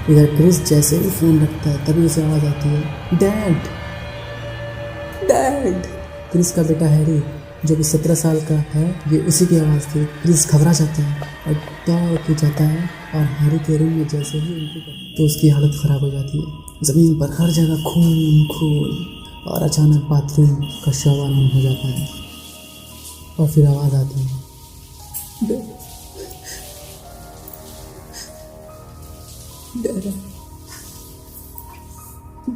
इधर क्रिस जैसे ही फ़ोन रखता है तभी उसे आवाज़ आती है, डैड डैड। क्रिस का बेटा हैरी जो कि 17 साल का है, ये उसी की आवाज़ थी। क्रिस घबरा जाता है और दौड़ के जाता है और हैरी के रूम में जैसे ही एंट्री करता है तो उसकी हालत ख़राब हो जाती है। ज़मीन पर हर जगह खून खून और अचानक बाथरूम का शवर ऑन हो जाता है और फिर आवाज़ आती है, डैड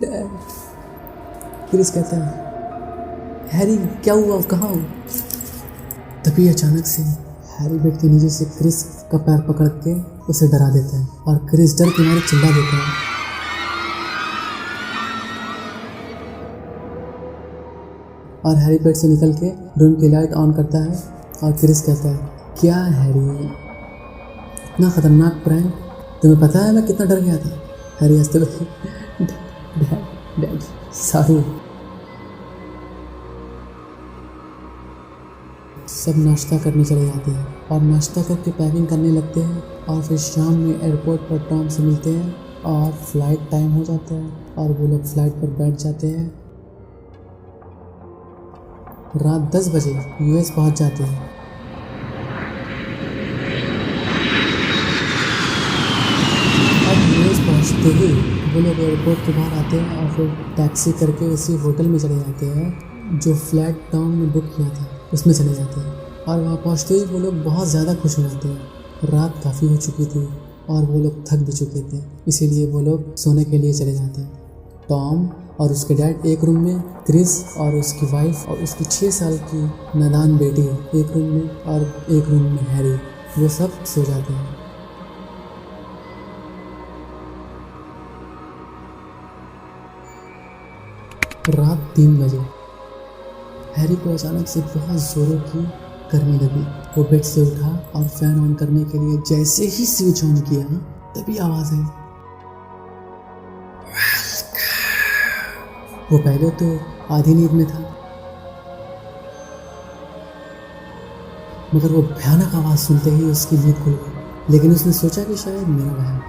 डैड। क्रिस कहता है, हैरी क्या हुआ, कहाँ हो? तभी अचानक से हैरी बेड के नीचे से क्रिस का पैर पकड़ के उसे डरा देता है और क्रिस डर के मारे चिल्ला देता है। और हैरी बेड से निकल के रूम की लाइट ऑन करता है और क्रिस कहता है, क्या हैरी इतना खतरनाक प्रैंक, तुम्हें पता है मैं कितना डर गया था? हैरी हंसते हुए, डैड सारू। सब नाश्ता करने चले जाते हैं और नाश्ता करके पैकिंग करने लगते हैं और फिर शाम में एयरपोर्ट पर टॉम से मिलते हैं और फ्लाइट टाइम हो जाता है और वो लोग फ्लाइट पर बैठ जाते हैं। रात 10 बजे यूएस पहुंच जाते हैं। अब यूएस पहुंचते ही वो लोग एयरपोर्ट के बाहर आते हैं और फिर टैक्सी करके उसी होटल में चले जाते हैं जो फ्लैट टॉम ने बुक किया था, उसमें चले जाते हैं। और वहाँ पहुँचते ही वो लोग बहुत ज़्यादा खुश हो जाते हैं। रात काफ़ी हो चुकी थी और वो लोग थक भी चुके थे, इसीलिए वो लोग सोने के लिए चले जाते हैं। टॉम और उसके डैड एक रूम में, क्रिस और उसकी वाइफ और उसकी 6 साल की नादान बेटी एक रूम में और एक रूम में हैरी, वो सब सो जाते हैं। रात 3 बजे हैरी को अचानक से बहुत ज़ोरों की गर्मी लगी। वो बेड से उठा और फैन ऑन करने के लिए जैसे ही स्विच ऑन किया तभी आवाज़ आई। वो पहले तो आधी नींद में था, मगर वो भयानक आवाज़ सुनते ही उसकी नींद खुल गई। लेकिन उसने सोचा कि शायद मेरा वहम,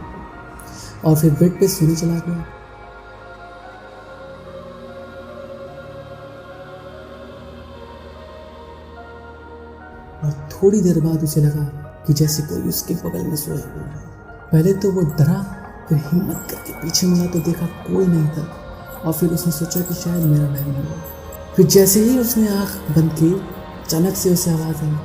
और फिर बेड पे सोने चला गया। और थोड़ी देर बाद उसे लगा कि जैसे कोई उसके बगल में सोया हुआ है। पहले तो वो डरा, फिर हिम्मत करके पीछे मुड़ा तो देखा कोई नहीं था और फिर उसने सोचा कि शायद मेरा वहम हुआ। फिर जैसे ही उसने आँख बंद की, अचानक से उसे आवाज़ आई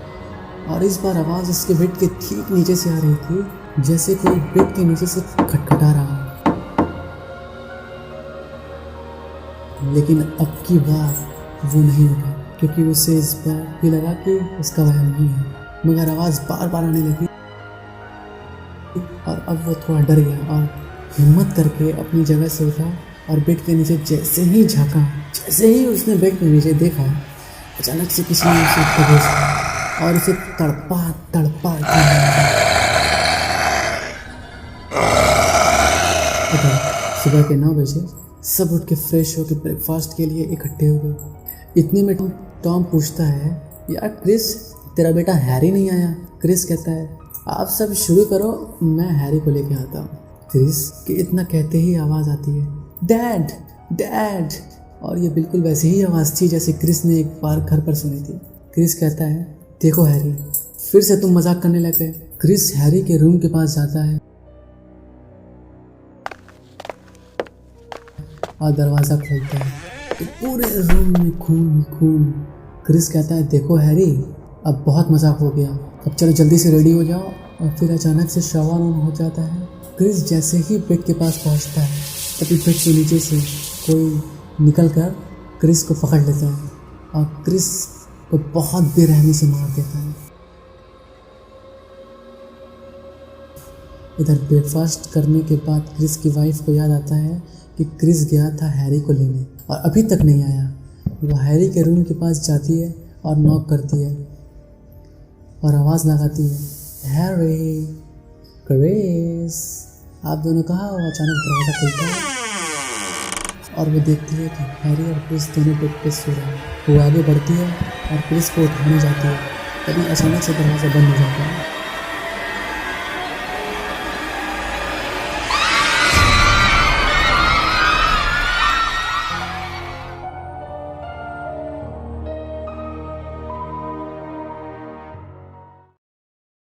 और इस बार आवाज़ उसके बेड के ठीक नीचे से आ रही थी, जैसे कोई बेड के नीचे से खटखटा रहा हो। लेकिन अब की बार वो नहीं उठा क्योंकि उसे इस बार भी लगा कि उसका वहम नहीं है, मगर आवाज़ बार बार आने लगी और अब वो थोड़ा डर गया और हिम्मत करके अपनी जगह से उठा और बेड के नीचे जैसे ही झांका, जैसे ही उसने बेड के नीचे देखा, अचानक से किसी ने उसे दबोच लिया और उसे तड़पा तड़पा सुबह के 9 बजे सब उठ के फ्रेश होकर ब्रेकफास्ट के लिए इकट्ठे हो गए। इतने में टॉम पूछता है, यार क्रिस, तेरा बेटा हैरी नहीं आया? क्रिस कहता है, आप सब शुरू करो, मैं हैरी को लेके आता हूँ। क्रिस के इतना कहते ही आवाज़ आती है, डैड डैड। और ये बिल्कुल वैसी ही आवाज़ थी जैसे क्रिस ने एक बार घर पर सुनी थी। क्रिस कहता है, देखो हैरी, फिर से तुम मजाक करने लग गए। क्रिस हैरी के रूम के पास जाता है और दरवाज़ा खोलता है तो पूरे रूम में खून खून। क्रिस कहता है, देखो हैरी, अब बहुत मजाक हो गया, अब चलो जल्दी से रेडी हो जाओ। और फिर अचानक से शावर ऑन हो जाता है। क्रिस जैसे ही बेड के पास पहुंचता है तभी बेड के नीचे से कोई निकल कर क्रिस को पकड़ लेता है और क्रिस को बहुत बेरहमी से मार देता है। इधर ब्रेकफास्ट करने के बाद क्रिस की वाइफ को याद आता है कि क्रिस गया था हैरी को लेने और अभी तक नहीं आया। वो हैरी के रूम के पास जाती है और नॉक करती है और आवाज़ लगाती है, हैरी, क्रिस। आप दोनों कहाँ हो? अचानक दरवाज़ा खुलता है और वो देखती है कि हैरी और क्रिस दोनों बेड पे सो रहे हैं। वो आगे बढ़ती है और क्रिस को उठाने जाती है, तभी अचानक से दरवाज़ा बंद हो जाता है।